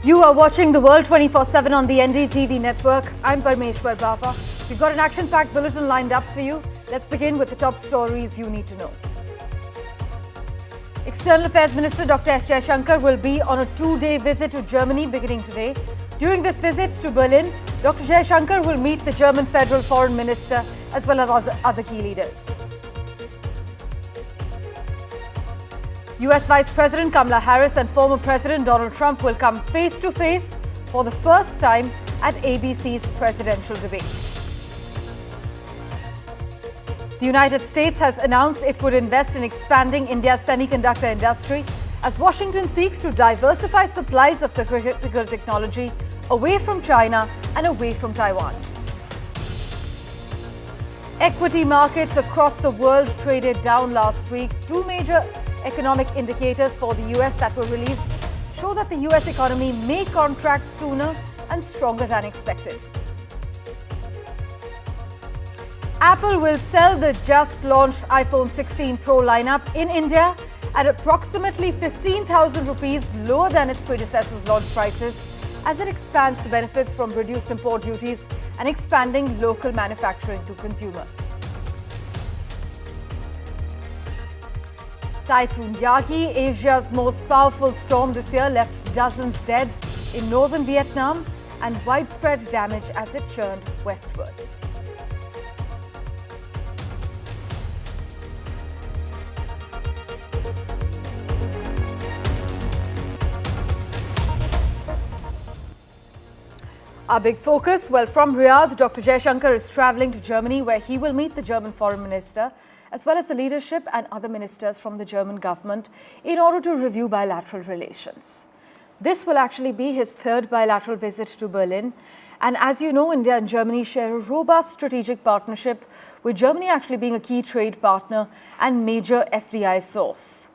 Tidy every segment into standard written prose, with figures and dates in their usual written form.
You are watching the World 24/7 on the NDTV network. I'm Parmeshwar Bawa. We've got an action-packed bulletin lined up for you. Let's begin with the top stories you need to know. External Affairs Minister Dr. S. Jaishankar will be on a two-day visit to Germany beginning today. During this visit to Berlin, Dr. Jaishankar will meet the German Federal Foreign Minister as well as other key leaders. US Vice President Kamala Harris and former President Donald Trump will come face-to-face for the first time at ABC's presidential debate. The United States has announced it would invest in expanding India's semiconductor industry as Washington seeks to diversify supplies of the critical technology away from China and away from Taiwan. Equity markets across the world traded down last week. Two major economic indicators for the US that were released show that the US economy may contract sooner and stronger than expected. Apple will sell the just launched iPhone 16 Pro lineup in India at approximately 15,000 rupees lower than its predecessor's launch prices as it expands the benefits from reduced import duties and expanding local manufacturing to consumers. Typhoon Yagi, Asia's most powerful storm this year, left dozens dead in northern Vietnam and widespread damage as it churned westwards. Our big focus, well, from Riyadh, Dr. Jaishankar is travelling to Germany where he will meet the German Foreign Minister as well as the leadership and other ministers from the German government in order to review bilateral relations. This will actually be his third bilateral visit to Berlin. And as you know, India and Germany share a robust strategic partnership, with Germany actually being a key trade partner and major FDI source.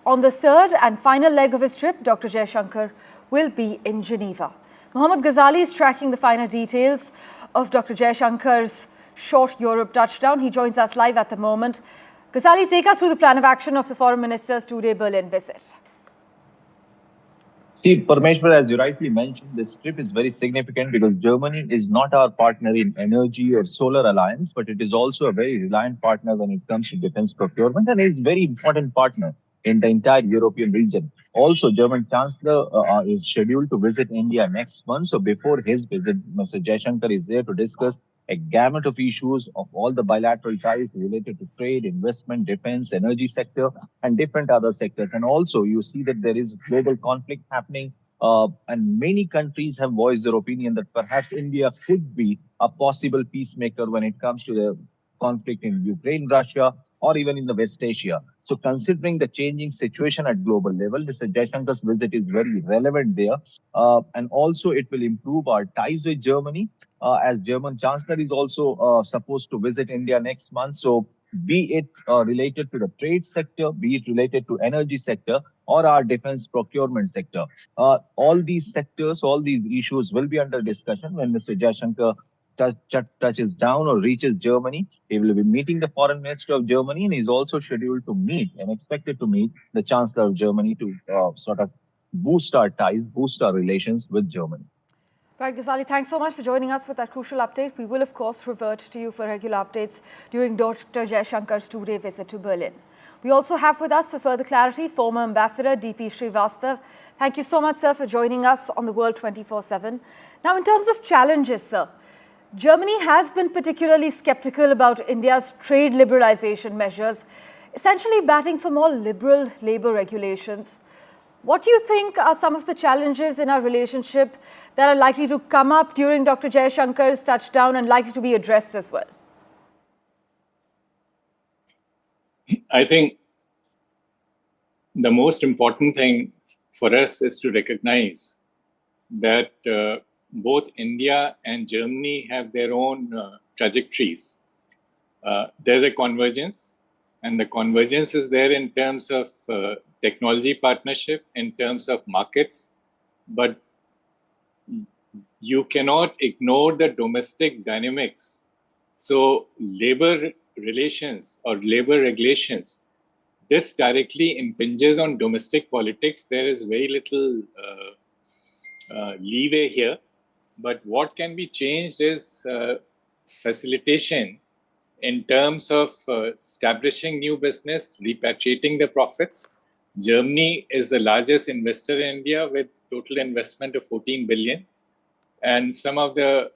On the third and final leg of his trip, Dr. Jaishankar will be in Geneva. Mohammed Ghazali is tracking the finer details of Dr. Jaishankar's short Europe touchdown. He joins us live at the moment. Ghazali, take us through the plan of action of the Foreign Minister's two-day Berlin visit. See, Parmeshwar, as you rightly mentioned, this trip is very significant because Germany is not our partner in energy or solar alliance, but it is also a very reliant partner when it comes to defense procurement and is a very important partner in the entire European region. Also, German Chancellor is scheduled to visit India next month. So before his visit, Mr. Jaishankar is there to discuss a gamut of issues of all the bilateral ties related to trade, investment, defense, energy sector, and different other sectors. And also, you see that there is global conflict happening, and many countries have voiced their opinion that perhaps India could be a possible peacemaker when it comes to the conflict in Ukraine, Russia, or even in the West Asia. So considering the changing situation at global level, Mr. Jaishankar's visit is very relevant there. And also it will improve our ties with Germany, as German Chancellor is also supposed to visit India next month. So be it related to the trade sector, be it related to energy sector or our defense procurement sector. All these sectors, all these issues will be under discussion when Mr. Jaishankar touches down or reaches Germany. He will be meeting the Foreign Minister of Germany, and he's also scheduled to meet and expected to meet the Chancellor of Germany to sort of boost our ties, boost our relations with Germany. Right, Ghazali, thanks so much for joining us with that crucial update. We will, of course, revert to you for regular updates during Dr. Jaishankar's two-day visit to Berlin. We also have with us, for further clarity, former Ambassador D.P. Srivastav. Thank you so much, sir, for joining us on the World 24/7. Now, in terms of challenges, sir, Germany has been particularly skeptical about India's trade liberalization measures, essentially batting for more liberal labor regulations. What do you think are some of the challenges in our relationship that are likely to come up during Dr. Jaishankar's touchdown and likely to be addressed as well? I think the most important thing for us is to recognize that both India and Germany have their own trajectories. There's a convergence, and the convergence is there in terms of technology partnership, in terms of markets, but you cannot ignore the domestic dynamics. So labor relations or labor regulations, this directly impinges on domestic politics. There is very little leeway here. But what can be changed is facilitation in terms of establishing new business, repatriating the profits. Germany is the largest investor in India with total investment of 14 billion. And some of the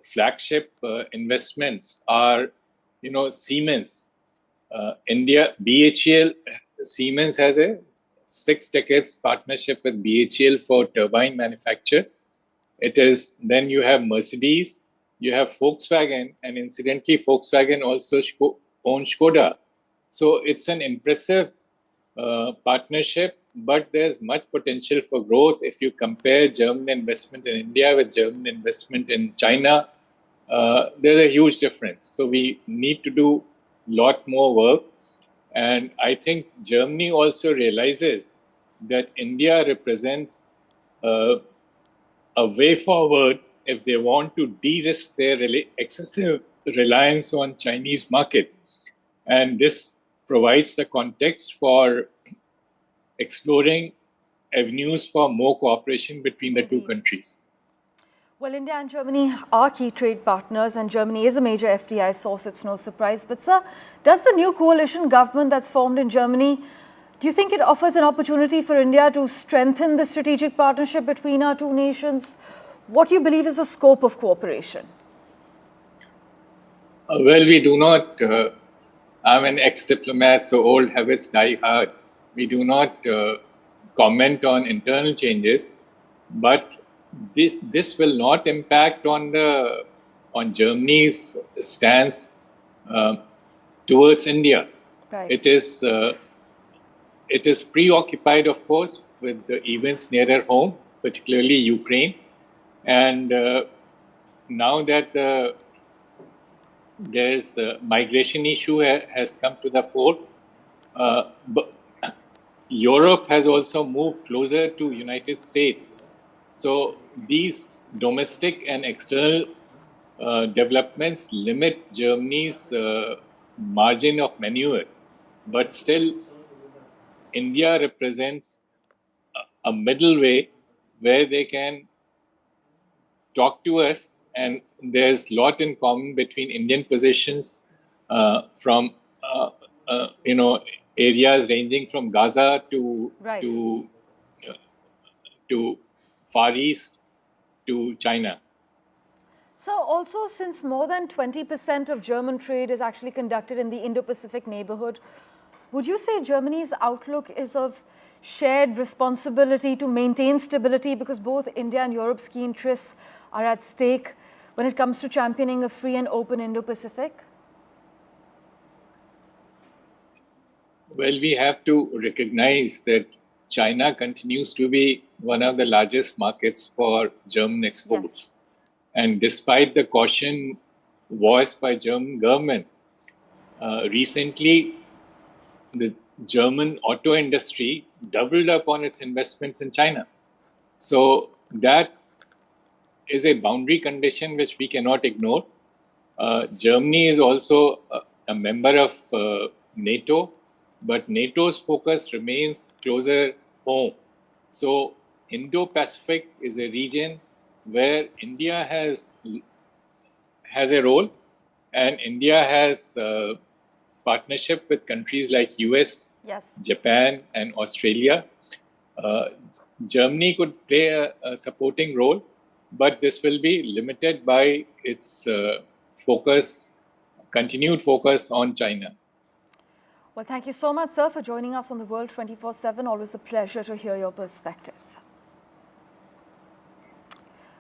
flagship investments are, Siemens. India, BHEL, Siemens has a 6 decades partnership with BHEL for turbine manufacture. Then you have Mercedes, you have Volkswagen, and incidentally, Volkswagen also owns Skoda. So it's an impressive partnership, but there's much potential for growth. If you compare German investment in India with German investment in China, there's a huge difference. So we need to do a lot more work. And I think Germany also realizes that India represents a way forward if they want to de-risk their excessive reliance on Chinese market. And this provides the context for exploring avenues for more cooperation between the two countries. Well, India and Germany are key trade partners, and Germany is a major FDI source. It's no surprise. But, sir, does the new coalition government that's formed in Germany, do you think it offers an opportunity for India to strengthen the strategic partnership between our two nations? What do you believe is the scope of cooperation? Well, we do not, I'm an ex-diplomat, so old habits die hard. We do not comment on internal changes, but this will not impact on Germany's stance towards India. Right. It is preoccupied, of course, with the events nearer home, particularly Ukraine, and now that there's the migration issue has come to the fore, but Europe has also moved closer to United States. So these domestic and external developments limit Germany's margin of maneuver. But still, India represents a middle way where they can talk to us, and there's a lot in common between Indian positions from areas ranging from Gaza to Right. to Far East to China. So also, since more than 20% of German trade is actually conducted in the Indo-Pacific neighborhood, would you say Germany's outlook is of shared responsibility to maintain stability, because both India and Europe's key interests are at stake when it comes to championing a free and open Indo-Pacific? Well, we have to recognize that China continues to be one of the largest markets for German exports. Yes. And despite the caution voiced by German government, recently the German auto industry doubled up on its investments in China. So that is a boundary condition which we cannot ignore. Germany is also a member of NATO, but NATO's focus remains closer home. So Indo-Pacific is a region where India has a role, and India has partnership with countries like US, yes, Japan, and Australia. Germany could play a supporting role, but this will be limited by its continued focus on China. Well, thank you so much, sir, for joining us on The World 24/7. Always a pleasure to hear your perspective.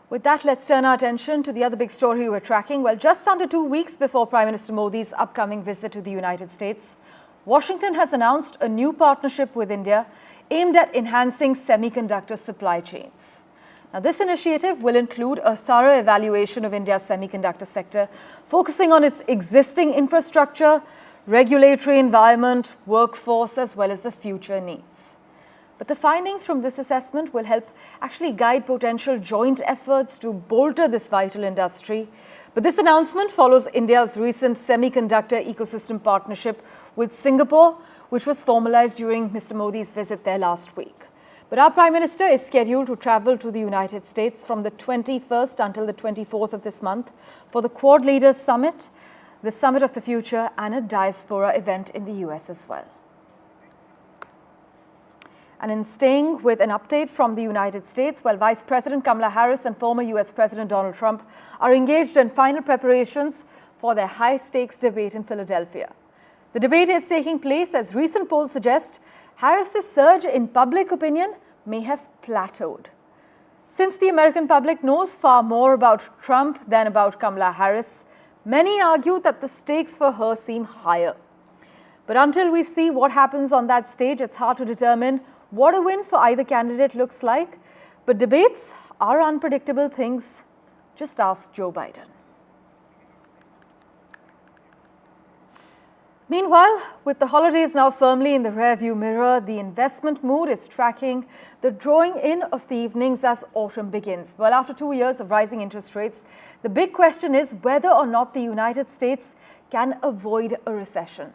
With that, let's turn our attention to the other big story we're tracking. Well, just under 2 weeks before Prime Minister Modi's upcoming visit to the United States, Washington has announced a new partnership with India aimed at enhancing semiconductor supply chains. Now, this initiative will include a thorough evaluation of India's semiconductor sector, focusing on its existing infrastructure, regulatory environment, workforce, as well as the future needs. But the findings from this assessment will help actually guide potential joint efforts to bolster this vital industry. But this announcement follows India's recent semiconductor ecosystem partnership with Singapore, which was formalized during Mr. Modi's visit there last week. But our Prime Minister is scheduled to travel to the United States from the 21st until the 24th of this month for the Quad Leaders Summit, the Summit of the Future, and a diaspora event in the US as well. And in staying with an update from the United States, while Vice President Kamala Harris and former US President Donald Trump are engaged in final preparations for their high-stakes debate in Philadelphia. The debate is taking place as recent polls suggest Harris's surge in public opinion may have plateaued. Since the American public knows far more about Trump than about Kamala Harris, many argue that the stakes for her seem higher. But until we see what happens on that stage, it's hard to determine what a win for either candidate looks like. But debates are unpredictable things. Just ask Joe Biden. Meanwhile, with the holidays now firmly in the rearview mirror, the investment mood is tracking the drawing in of the evenings as autumn begins. Well, after 2 years of rising interest rates, the big question is whether or not the United States can avoid a recession.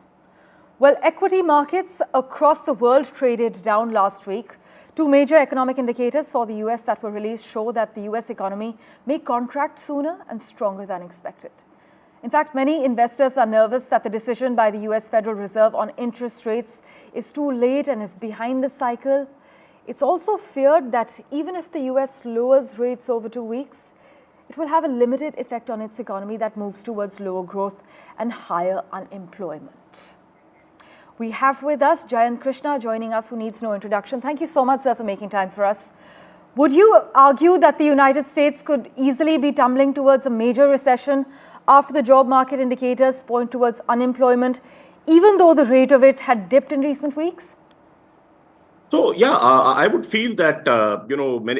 Well, equity markets across the world traded down last week. Two major economic indicators for the US that were released show that the US economy may contract sooner and stronger than expected. In fact, many investors are nervous that the decision by the US Federal Reserve on interest rates is too late and is behind the cycle. It's also feared that even if the US lowers rates over 2 weeks, it will have a limited effect on its economy that moves towards lower growth and higher unemployment. We have with us Jayant Krishna joining us, who needs no introduction. Thank you so much, sir, for making time for us. Would you argue that the United States could easily be tumbling towards a major recession after the job market indicators point towards unemployment, even though the rate of it had dipped in recent weeks? So, yeah, I would feel that,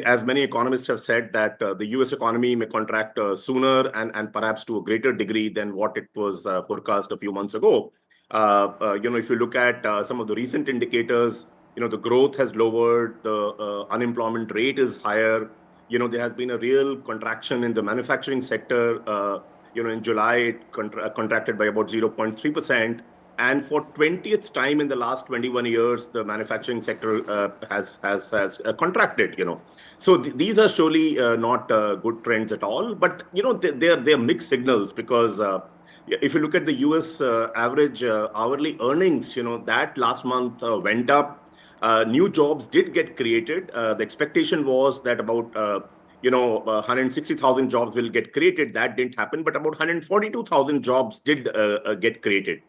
as many economists have said, that the US economy may contract sooner and perhaps to a greater degree than what it was forecast a few months ago. If you look at some of the recent indicators, the growth has lowered, the unemployment rate is higher. There has been a real contraction in the manufacturing sector. In July, it contracted by about 0.3%. And for 20th time in the last 21 years, the manufacturing sector has contracted, So these are surely not good trends at all. But, they're mixed signals because if you look at the US average hourly earnings, that last month went up. New jobs did get created. The expectation was that about 160,000 jobs will get created. That didn't happen, but about 142,000 jobs did get created.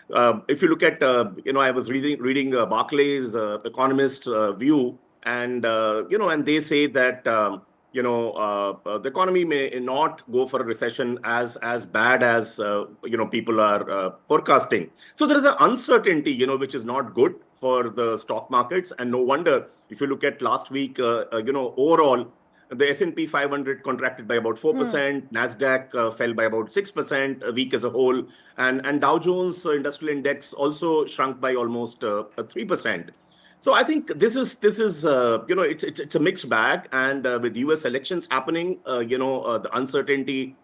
If you look at, I was reading Barclays economist view, and and they say that the economy may not go for a recession as bad as people are forecasting. So there is an uncertainty, which is not good for the stock markets, and no wonder if you look at last week, overall. The S&P 500 contracted by about 4%, NASDAQ fell by about 6% a week as a whole, and Dow Jones Industrial Index also shrunk by almost 3%. So I think this is it's a mixed bag, and with U.S. elections happening, the uncertainty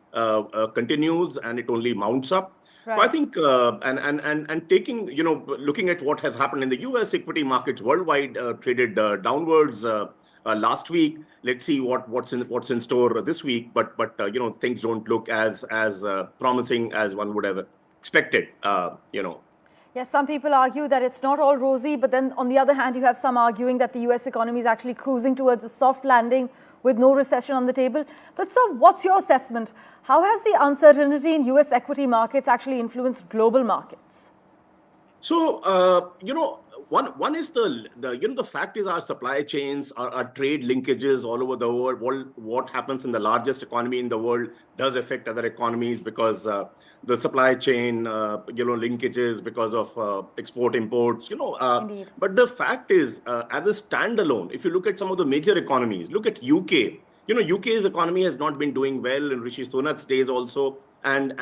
continues and it only mounts up. Right. So I think and taking looking at what has happened in the U.S. equity markets worldwide traded downwards. Last week, let's see what's in store this week. But things don't look as promising as one would have expected. Yes, some people argue that it's not all rosy, but then on the other hand, you have some arguing that the US economy is actually cruising towards a soft landing with no recession on the table. But sir, what's your assessment? How has the uncertainty in US equity markets actually influenced global markets? So, one is the fact is our supply chains, our trade linkages all over the world. What happens in the largest economy in the world does affect other economies because the supply chain, linkages because of export imports, But the fact is, as a standalone, if you look at some of the major economies, look at UK. UK's economy has not been doing well in Rishi Sunak's days also. And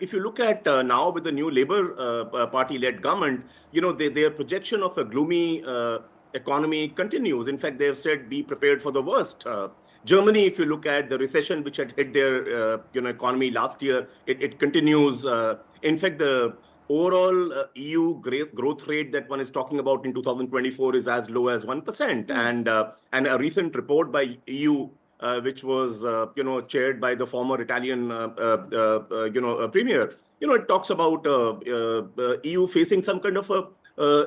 if you look at now with the new Labour Party-led government, their projection of a gloomy economy continues. In fact, they have said, be prepared for the worst. Germany, if you look at the recession which had hit their economy last year, it continues. In fact, the overall EU growth rate that one is talking about in 2024 is as low as 1%. And a recent report by EU, which was chaired by the former Italian premier, it talks about EU facing some kind of a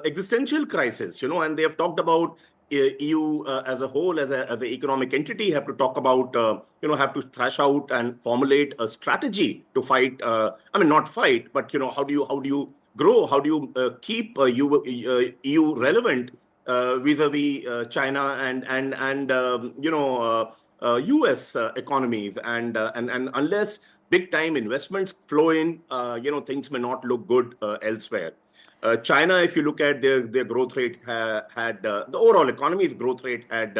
existential crisis, and they have talked about EU as a whole, as an economic entity, have to talk about, have to thrash out and formulate a strategy to fight. Not fight, but how do you grow? How do you keep EU relevant vis-a-vis China and US economies? And unless big time investments flow in, things may not look good elsewhere. China, if you look at their growth rate, had the overall economy's growth rate had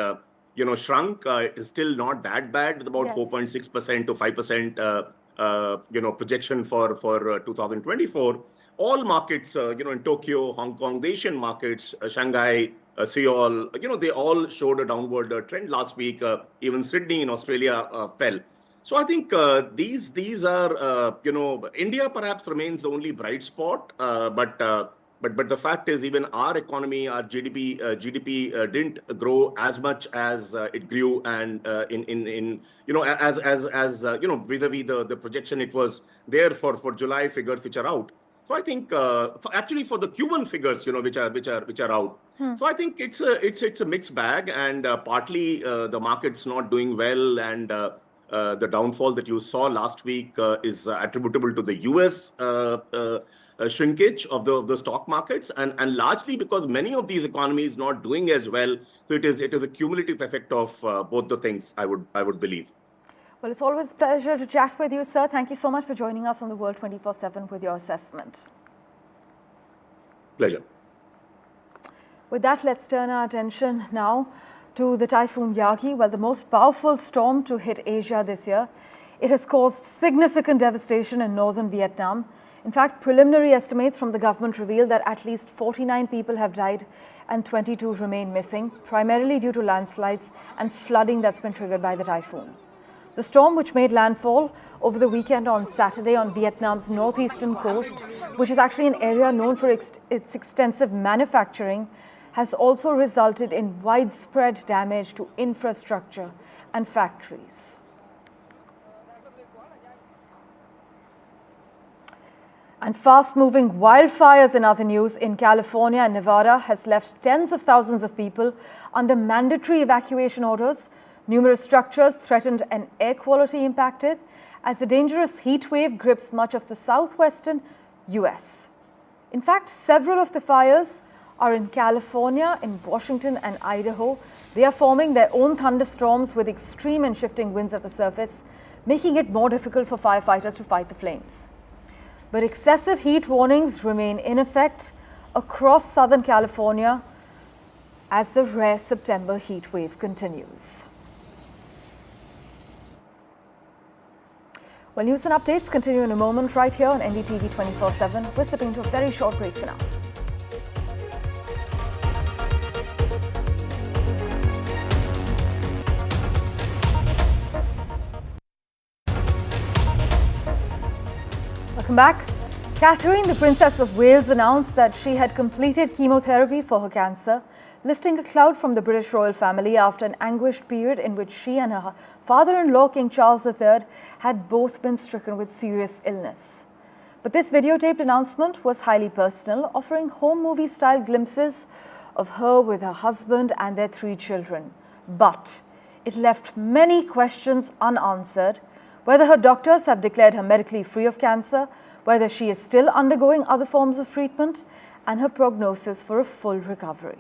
shrunk. It is still not that bad. It's about 4.6% to 5% projection for 2024. All markets, in Tokyo, Hong Kong, the Asian markets, Shanghai, Seoul, they all showed a downward trend last week. Even Sydney in Australia fell. So I think these are, India perhaps remains the only bright spot, but the fact is even our economy, our GDP didn't grow as much as it grew, and vis-a-vis the projection it was there for July figures which are out. So I think actually for the Q1 figures, which are out. So I think it's a mixed bag, and partly the market's not doing well, and the downfall that you saw last week is attributable to the US shrinkage of the stock markets, and largely because many of these economies not doing as well. So it is a cumulative effect of both the things, I would believe. Well, it's always a pleasure to chat with you, sir. Thank you so much for joining us on the World 24/7 with your assessment. Pleasure. With that, let's turn our attention now to the Typhoon Yagi. Well, the most powerful storm to hit Asia this year. It has caused significant devastation in northern Vietnam. In fact, preliminary estimates from the government reveal that at least 49 people have died and 22 remain missing, primarily due to landslides and flooding that's been triggered by the typhoon. The storm, which made landfall over the weekend on Saturday on Vietnam's northeastern coast, which is actually an area known for its extensive manufacturing, has also resulted in widespread damage to infrastructure and factories. And fast-moving wildfires in other news in California and Nevada has left tens of thousands of people under mandatory evacuation orders. Numerous structures threatened and air quality impacted as the dangerous heat wave grips much of the southwestern US. In fact, several of the fires are in California, in Washington and Idaho. They are forming their own thunderstorms with extreme and shifting winds at the surface, making it more difficult for firefighters to fight the flames. But excessive heat warnings remain in effect across Southern California as the rare September heat wave continues. Well, news and updates continue in a moment right here on NDTV 24/7. We're stepping to a very short break for now. Welcome back. Katherine, the Princess of Wales, announced that she had completed chemotherapy for her cancer, lifting a cloud from the British royal family after an anguished period in which she and her father-in-law, King Charles III, had both been stricken with serious illness. But this videotaped announcement was highly personal, offering home movie-style glimpses of her with her husband and their 3 children. But it left many questions unanswered: whether her doctors have declared her medically free of cancer, whether she is still undergoing other forms of treatment, and her prognosis for a full recovery.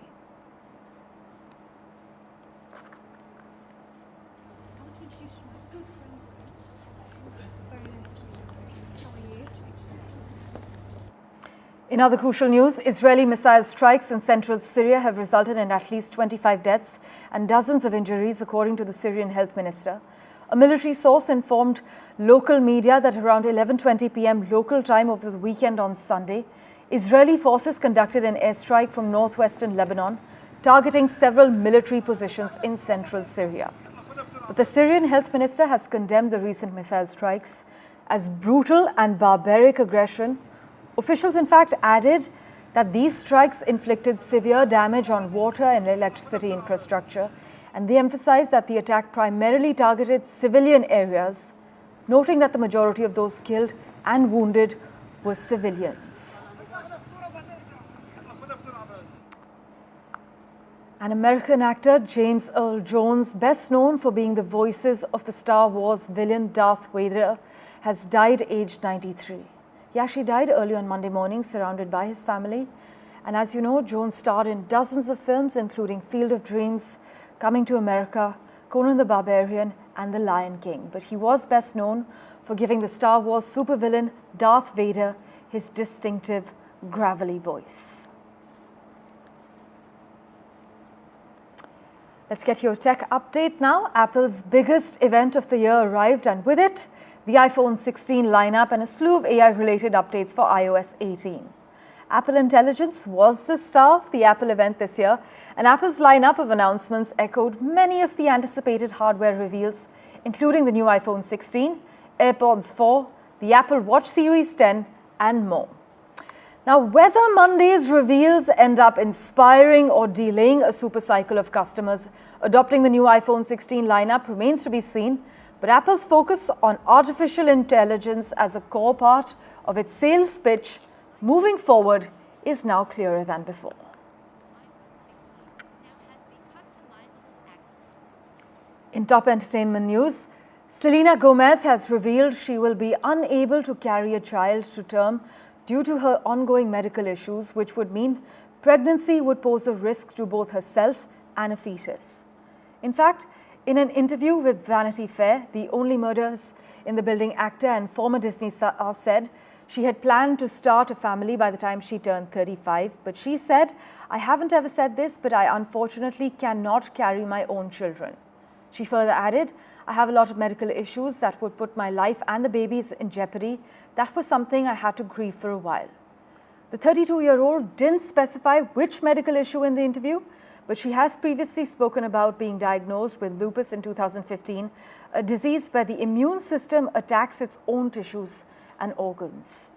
In other crucial news, Israeli missile strikes in central Syria have resulted in at least 25 deaths and dozens of injuries, according to the Syrian health minister. A military source informed local media that around 11:20 p.m. local time over the weekend on Sunday, Israeli forces conducted an airstrike from northwestern Lebanon, targeting several military positions in central Syria. But the Syrian health minister has condemned the recent missile strikes as brutal and barbaric aggression Officials, in fact, added that these strikes inflicted severe damage on water and electricity infrastructure, and they emphasized that the attack primarily targeted civilian areas, noting that the majority of those killed and wounded were civilians. An American actor, James Earl Jones, best known for being the voices of the Star Wars villain Darth Vader, has died aged 93. He actually died early on Monday morning, surrounded by his family. And as you know, Jones starred in dozens of films, including Field of Dreams, Coming to America, Conan the Barbarian, and The Lion King. But he was best known for giving the Star Wars supervillain Darth Vader his distinctive, gravelly voice. Let's get your tech update now. Apple's biggest event of the year arrived, and with it, the iPhone 16 lineup and a slew of AI-related updates for iOS 18. Apple Intelligence was the star of the Apple event this year, and Apple's lineup of announcements echoed many of the anticipated hardware reveals, including the new iPhone 16, AirPods 4, the Apple Watch Series 10, and more. Now, whether Monday's reveals end up inspiring or delaying a super cycle of customers adopting the new iPhone 16 lineup remains to be seen, but Apple's focus on artificial intelligence as a core part of its sales pitch moving forward is now clearer than before. In top entertainment news, Selena Gomez has revealed she will be unable to carry a child to term due to her ongoing medical issues, which would mean pregnancy would pose a risk to both herself and a fetus. In fact, in an interview with Vanity Fair, the Only Murders in the Building actor and former Disney star said she had planned to start a family by the time she turned 35, but she said, "I haven't ever said this, but I unfortunately cannot carry my own children." She further added, "I have a lot of medical issues that would put my life and the baby's in jeopardy. That was something I had to grieve for a while." The 32-year-old didn't specify which medical issue in the interview, but she has previously spoken about being diagnosed with lupus in 2015, a disease where the immune system attacks its own tissues and organs.